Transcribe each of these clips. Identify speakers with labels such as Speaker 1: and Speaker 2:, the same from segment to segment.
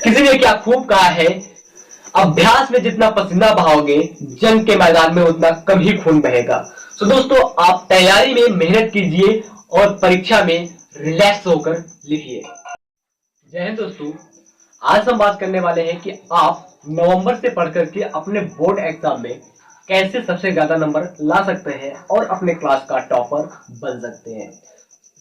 Speaker 1: किसी ने क्या खूब कहा है, अभ्यास में जितना पसीना बहाओगे जंग के मैदान में उतना कम ही खून बहेगा। तो दोस्तों आप तैयारी में मेहनत कीजिए और परीक्षा में रिलैक्स होकर लिखिए। जय हिंद दोस्तों, आज हम बात करने वाले हैं कि आप नवंबर से पढ़ करके अपने बोर्ड एग्जाम में कैसे सबसे ज्यादा नंबर ला सकते हैं और अपने क्लास का टॉपर बन सकते हैं।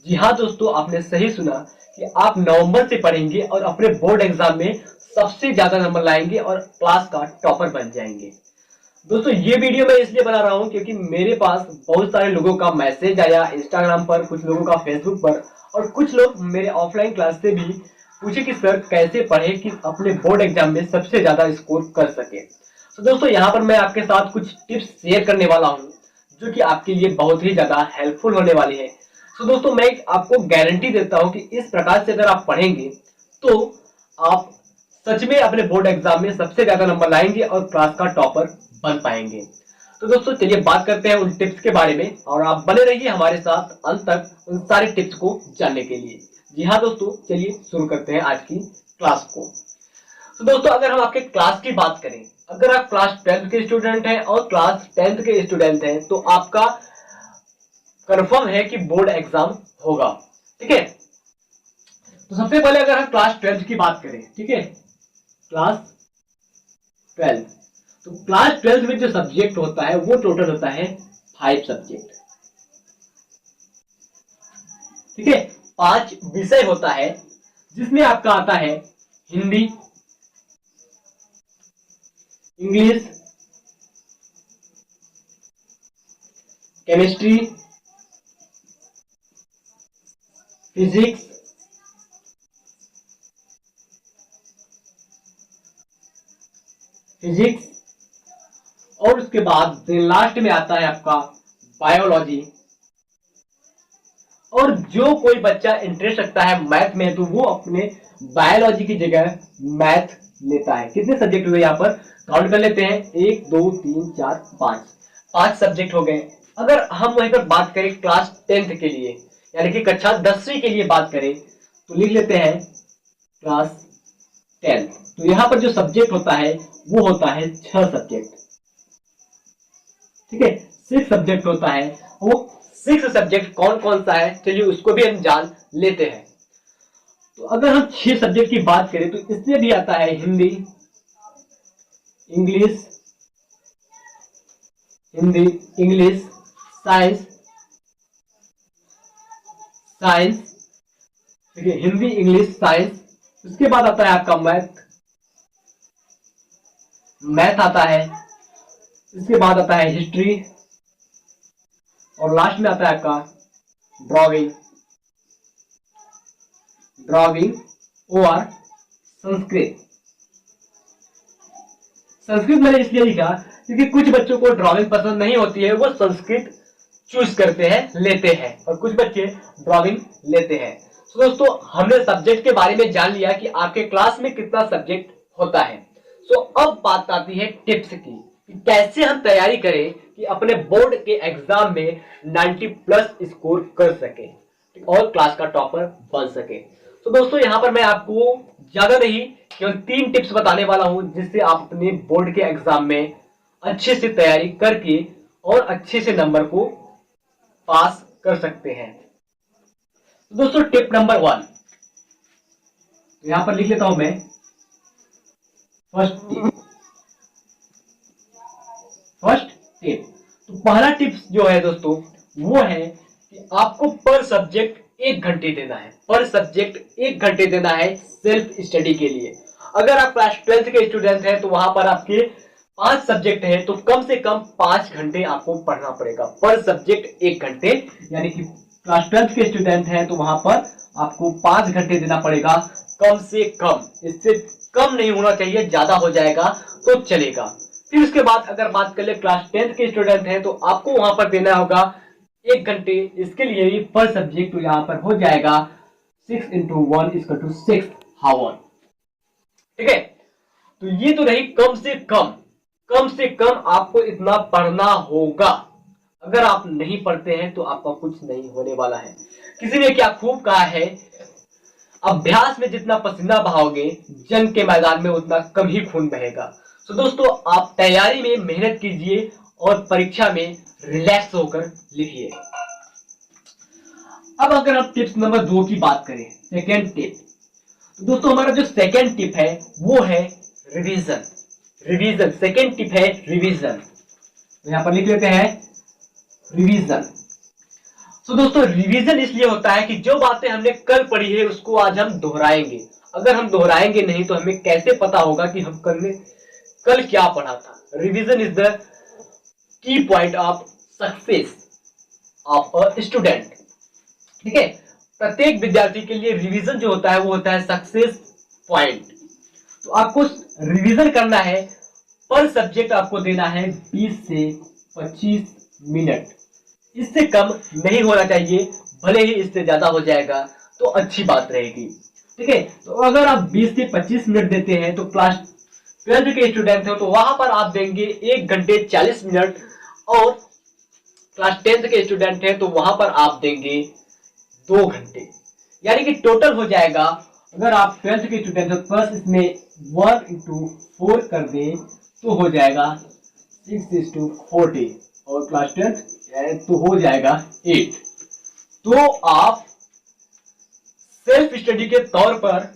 Speaker 1: जी हाँ दोस्तों, आपने सही सुना कि आप नवंबर से पढ़ेंगे और अपने बोर्ड एग्जाम में सबसे ज्यादा नंबर लाएंगे और क्लास का टॉपर बन जाएंगे। दोस्तों ये वीडियो मैं इसलिए बना रहा हूं क्योंकि मेरे पास बहुत सारे लोगों का मैसेज आया इंस्टाग्राम पर, कुछ लोगों का फेसबुक पर, और कुछ लोग मेरे ऑफलाइन क्लास से भी पूछे कि सर कैसे पढ़े कि अपने बोर्ड एग्जाम में सबसे ज्यादा स्कोर कर सके। तो दोस्तों यहाँ पर मैं आपके साथ कुछ टिप्स शेयर करने वाला हूँ जो कि आपके लिए बहुत ही ज्यादा हेल्पफुल होने वाली है। तो दोस्तों मैं आपको गारंटी देता हूं कि इस प्रकार से अगर आप पढ़ेंगे तो आप सच में अपने बोर्ड एग्जाम में सबसे ज्यादा नंबर लाएंगे और क्लास का टॉपर बन पाएंगे। तो दोस्तों चलिए बात करते हैं उन टिप्स के बारे में और आप बने रहिए हमारे साथ अंत तक उन सारे टिप्स को जानने के लिए। जी हाँ दोस्तों, चलिए शुरू करते हैं आज की क्लास को। तो दोस्तों अगर हम आपके क्लास की बात करें, अगर आप क्लास 10th के स्टूडेंट हैं और क्लास 10th के स्टूडेंट हैं तो आपका कंफर्म है कि बोर्ड एग्जाम होगा। ठीक है, तो सबसे पहले अगर हम क्लास 12th की बात करें, ठीक है, क्लास 12, तो क्लास 12th में जो सब्जेक्ट होता है वो टोटल होता है 5 सब्जेक्ट। ठीक है, 5 विषय होता है जिसमें आपका आता है हिंदी, इंग्लिश, केमिस्ट्री, फिजिक्स, और उसके बाद लास्ट में आता है आपका बायोलॉजी। और जो कोई बच्चा इंटरेस्ट रखता है मैथ में तो वो अपने बायोलॉजी की जगह मैथ लेता है। कितने सब्जेक्ट हुए यहाँ पर काउंट कर लेते हैं, 1 2 3 4 5 सब्जेक्ट हो गए। अगर हम वहीं पर बात करें क्लास 10th के लिए यानी कि कक्षा 10वीं के लिए बात करें तो लिख लेते हैं क्लास 10th। तो यहाँ पर जो सब्जेक्ट होता है वो होता है 6 सब्जेक्ट। ठीक है, 6 सब्जेक्ट होता है। वो 6 सब्जेक्ट कौन कौन सा है चलिए उसको भी हम जान लेते हैं। तो अगर हम 6 सब्जेक्ट की बात करें तो इसमें भी आता है हिंदी, इंग्लिश, साइंस, ठीक है, हिंदी, इंग्लिश, साइंस। उसके बाद आता है आपका मैथ आता है। इसके बाद आता है हिस्ट्री और लास्ट में आता है आपका ड्राइंग और संस्कृत। संस्कृत मैंने इसलिए लिखा क्योंकि कुछ बच्चों को ड्राइंग पसंद नहीं होती है, वो संस्कृत चूज करते हैं, लेते हैं, और कुछ बच्चे ड्राइंग लेते हैं। तो दोस्तों हमने सब्जेक्ट के बारे में जान लिया कि आपके क्लास में कितना सब्जेक्ट होता है। तो अब बात आती है टिप्स की कि कैसे हम तैयारी करें कि अपने बोर्ड के एग्जाम में 90 प्लस स्कोर कर सके और क्लास का टॉपर बन सके। तो दोस्तों यहाँ पर मैं आपको ज्यादा नहीं केवल 3 टिप्स बताने वाला हूं जिससे आप अपने बोर्ड के एग्जाम में अच्छे से तैयारी करके और अच्छे से नंबर को पास कर सकते हैं। तो दोस्तों टिप नंबर 1, तो यहां पर लिख लेता हूं मैं फर्स्ट टिप। तो पहला टिप्स जो है दोस्तों वो है कि आपको पर सब्जेक्ट 1 घंटे देना है। पर सब्जेक्ट 1 घंटे देना है सेल्फ स्टडी के लिए। अगर आप क्लास 12th के स्टूडेंट हैं तो वहां पर आपके 5 सब्जेक्ट है तो कम से कम 5 घंटे आपको पढ़ना पड़ेगा। पर सब्जेक्ट 1 घंटे, यानी कि क्लास 12th के स्टूडेंट हैं तो वहां पर आपको 5 घंटे देना पड़ेगा कम से कम। इससे कम नहीं होना चाहिए, ज्यादा हो जाएगा तो चलेगा। फिर उसके बाद अगर बात कर ले क्लास 10th के स्टूडेंट हैं तो आपको वहां पर देना होगा 1 घंटे। इसके लिए भी पर सब्जेक्ट तो यहाँ पर हो जाएगा 6 into 1 = 6 हावर। ठीक है, तो ये तो रही कम से कम आपको इतना पढ़ना होगा। अगर आप नहीं पढ़ते हैं तो आपका कुछ नहीं होने वाला है। किसी ने क्या खूब कहा है, अभ्यास में जितना पसीना बहाओगे जंग के मैदान में उतना कम ही खून बहेगा। तो दोस्तों आप तैयारी में मेहनत कीजिए और परीक्षा में रिलैक्स होकर लिखिए। अब अगर हम टिप्स नंबर 2 की बात करें, सेकेंड टिप, तो दोस्तों हमारा जो सेकेंड टिप है वो है रिवीजन। रिवीजन, सेकेंड टिप है रिवीजन। तो यहां पर लिख लेते हैं रिवीजन। तो दोस्तों रिवीजन इसलिए होता है कि जो बातें हमने कल पढ़ी है उसको आज हम दोहराएंगे। अगर हम दोहराएंगे नहीं तो हमें कैसे पता होगा कि हम कल क्या पढ़ा था। Revision is the key point of success of a student. ठीक है, प्रत्येक विद्यार्थी के लिए रिवीजन जो होता है वो होता है सक्सेस पॉइंट। तो आपको रिवीजन करना है, पर सब्जेक्ट आपको देना है 20 से 25 मिनट, इससे कम नहीं होना चाहिए। भले ही इससे ज्यादा हो जाएगा तो अच्छी बात रहेगी। ठीक है, तो अगर आप 20 से 25 मिनट देते हैं तो क्लास 12 के स्टूडेंट हो तो वहां पर आप देंगे 1 घंटे 40 मिनट, और क्लास 10 के स्टूडेंट है तो वहां पर आप देंगे 2 घंटे। यानी कि टोटल हो जाएगा, अगर आप 12 के स्टूडेंट हो प्लस इसमें 1 into 4 कर दें तो हो जाएगा 6:40, और क्लास 10 तो हो जाएगा 8। तो आप सेल्फ स्टडी के तौर पर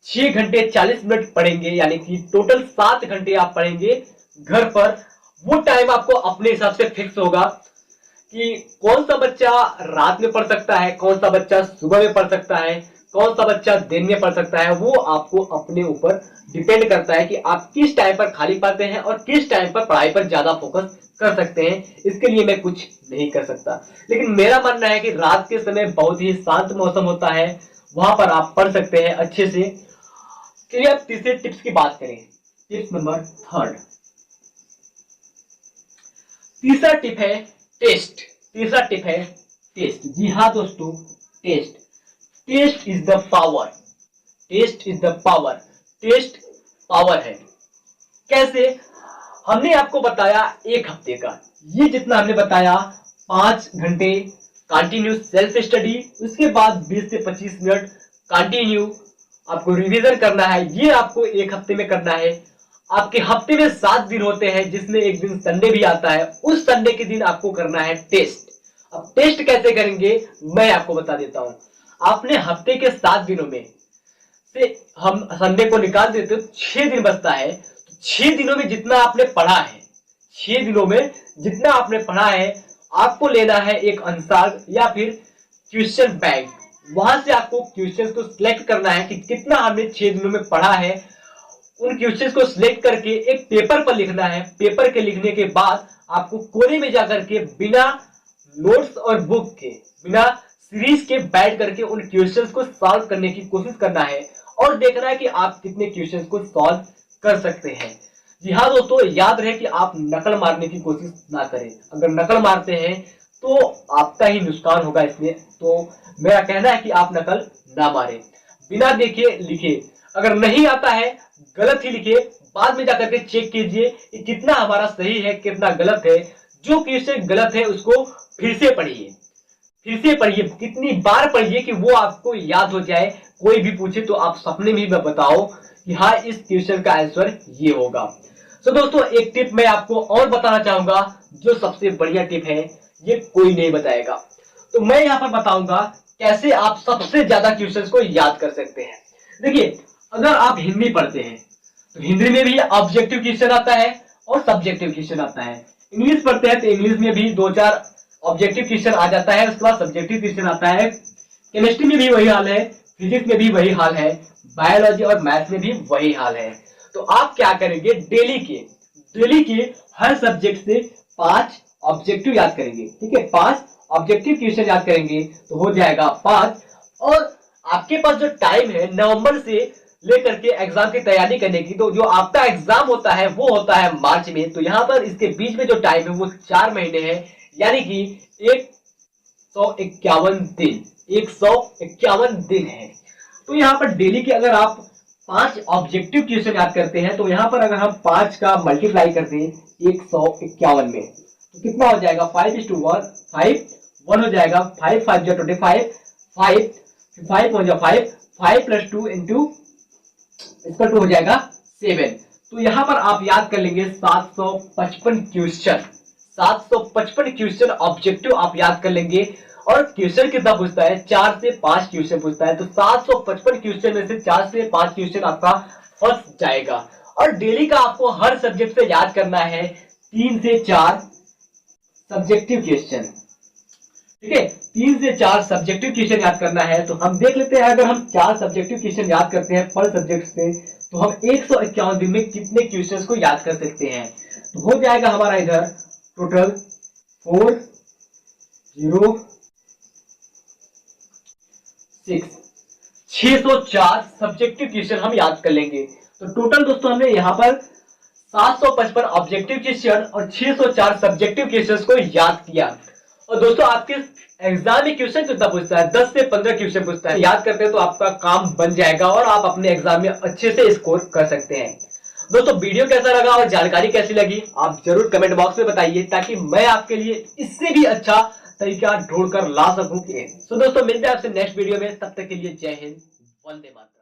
Speaker 1: 6 घंटे 40 मिनट पढ़ेंगे, यानी कि टोटल 7 घंटे आप पढ़ेंगे घर पर। वो टाइम आपको अपने हिसाब से फिक्स होगा कि कौन सा बच्चा रात में पढ़ सकता है, कौन सा बच्चा सुबह में पढ़ सकता है, कौन सा बच्चा दिन में पढ़ सकता है। वो आपको अपने ऊपर डिपेंड करता है कि आप किस टाइम पर खाली पाते हैं और किस टाइम पर पढ़ाई पर ज्यादा फोकस कर सकते हैं। इसके लिए मैं कुछ नहीं कर सकता, लेकिन मेरा मानना है कि रात के समय बहुत ही शांत मौसम होता है, वहां पर आप पढ़ सकते हैं अच्छे से। चलिए अब तीसरे टिप्स की बात करें, टिप्स नंबर 3। तीसरा टिप है टेस्ट। तीसरा टिप है टेस्ट। जी हाँ दोस्तों, test. Test is the power. Test is the power. Test power है। कैसे? हमने आपको बताया 1 हफ्ते का, ये जितना हमने बताया 5 घंटे कंटिन्यू सेल्फ स्टडी, उसके बाद 20 से 25 मिनट कंटिन्यू आपको रिवीजन करना है। ये आपको 1 हफ्ते में करना है। आपके हफ्ते में 7 दिन होते हैं, जिसमें एक दिन संडे भी आता है। उस संडे के दिन आपको करना है टेस्ट। अब टेस्ट कैसे करेंगे मैं आपको बता देता हूं। आपने हफ्ते के 7 दिनों में से हम संडे को निकाल देते हो, 6 दिन बचता है। तो 6 दिनों में जितना आपने पढ़ा है, 6 दिनों में जितना आपने पढ़ा है, आपको लेना है एक आंसर या फिर क्वेश्चन बैंक। वहां से आपको क्वेश्चन को सिलेक्ट करना है कि कितना हमने 6 दिनों में पढ़ा है। उन क्वेश्चंस को सिलेक्ट करके एक पेपर पर लिखना है। पेपर के लिखने के बाद आपको कोने में जाकर के बिना नोट्स और बुक के, बिना सीरीज के बैठ करके उन क्वेश्चंस को सॉल्व करने की कोशिश करना है और देखना है कि आप कितने क्वेश्चंस को सॉल्व कर सकते हैं। जी हाँ दोस्तों, याद रहे कि आप नकल मारने की कोशिश ना करें। अगर नकल मारते हैं तो आपका ही नुकसान होगा इसमें। तो मेरा कहना है कि आप नकल ना मारें, बिना देखे लिखे। अगर नहीं आता है गलत ही लिखे, बाद में जाकर के चेक कीजिए कि कितना हमारा सही है कितना गलत है। जो क्वेश्चन गलत है उसको फिर से पढ़िए, फिर से पढ़िए, कितनी बार पढ़िए कि वो आपको याद हो जाए। कोई भी पूछे तो आप सपने में भी बताओ कि हाँ इस क्वेश्चन का आंसर ये होगा। तो दोस्तों एक टिप मैं आपको और बताना चाहूंगा, जो सबसे बढ़िया टिप है, ये कोई नहीं बताएगा। तो मैं यहाँ पर बताऊंगा कैसे आप सबसे ज्यादा क्वेश्चंस को याद कर सकते हैं। देखिए, अगर आप हिंदी पढ़ते हैं तो हिंदी में भी ऑब्जेक्टिव क्वेश्चन आता है और सब्जेक्टिव क्वेश्चन आता है। इंग्लिश पढ़ते हैं तो इंग्लिश में भी 2-4 ऑब्जेक्टिव क्वेश्चन आ जाता है, उसके बाद सब्जेक्टिव क्वेश्चन आता है। केमिस्ट्री में भी वही हाल है, फिजिक्स में भी वही हाल है, बायोलॉजी और मैथ्स में भी वही हाल है। तो आप क्या करेंगे, डेली के हर सब्जेक्ट से 5 ऑब्जेक्टिव याद करेंगे। ठीक है, 5 ऑब्जेक्टिव क्वेश्चन याद करेंगे तो हो जाएगा 5। और आपके पास जो टाइम है नवंबर से लेकर के एग्जाम की तैयारी करने की, तो जो आपका एग्जाम होता है वो होता है मार्च में। तो यहाँ पर इसके बीच में जो टाइम है वो 4 महीने है, यानी कि 151 दिन, 151 दिन है। तो यहाँ पर डेली के अगर आप 5 ऑब्जेक्टिव क्वेश्चन याद करते हैं तो यहाँ पर अगर हम 5 का मल्टीप्लाई कर दें 151 में तो कितना हो जाएगा, 5:1, 5 1 हो जाएगा, 5 5 25, 5 5 हो जाएगा 5 5 + 2 इंटू इसका 2 हो जाएगा 7। तो यहां पर आप याद कर लेंगे 755 क्वेश्चन, 755 क्वेश्चन ऑब्जेक्टिव आप याद कर लेंगे। और क्वेश्चन कितना पूछता है, 4 से 5 क्वेश्चन पूछता है। तो 755 क्वेश्चन में से 4 से 5 क्वेश्चन आपका फंस जाएगा। और डेली का आपको हर सब्जेक्ट से याद करना है 3 से 4 सब्जेक्टिव क्वेश्चन, ठीक है। 3 से 4 सब्जेक्टिव क्वेश्चन याद करना है। तो हम देख लेते हैं, अगर हम 4 सब्जेक्टिव क्वेश्चन याद करते हैं पर सब्जेक्ट से, तो हम 151 दिन में कितने क्वेश्चंस को याद कर सकते हैं। तो हो जाएगा हमारा इधर टोटल 604 सब्जेक्टिव क्वेश्चन हम याद कर लेंगे। तो टोटल दोस्तों हमने यहाँ पर 755 ऑब्जेक्टिव क्वेश्चन और 604 सब्जेक्टिव क्वेश्चंस को याद किया। और दोस्तों आपके एग्जाम में क्वेश्चन कितना पूछता है, 10 से 15 क्वेश्चन पूछता है। याद करते हैं तो आपका काम बन जाएगा और आप अपने एग्जाम में अच्छे से स्कोर कर सकते हैं। दोस्तों वीडियो कैसा लगा और जानकारी कैसी लगी आप जरूर कमेंट बॉक्स में बताइए, ताकि मैं आपके लिए इससे भी अच्छा तरीका ढूंढकर ला सकूं। तो दोस्तों मिलते हैं आपसे नेक्स्ट वीडियो में, तब तक के लिए जय हिंद, वंदे मातरम।